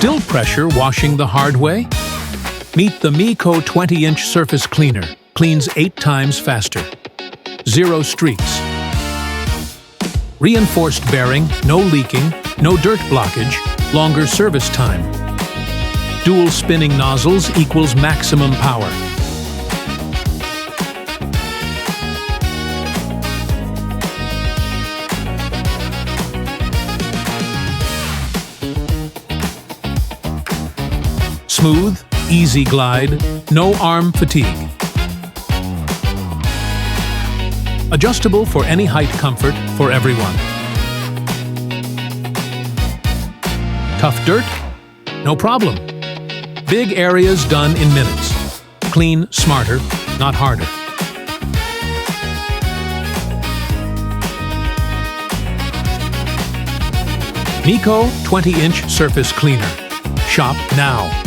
Still pressure washing the hard way? Meet the MEKOH 20-inch surface cleaner. Cleans 8 times faster. 0 streaks. Reinforced bearing, no leaking, no dirt blockage, longer service time. Dual spinning nozzles equals maximum power. Smooth, easy glide, no arm fatigue. Adjustable for any height comfort for everyone. Tough dirt? No problem. Big areas done in minutes. Clean smarter, not harder. MEKOH 20-inch surface cleaner. Shop now.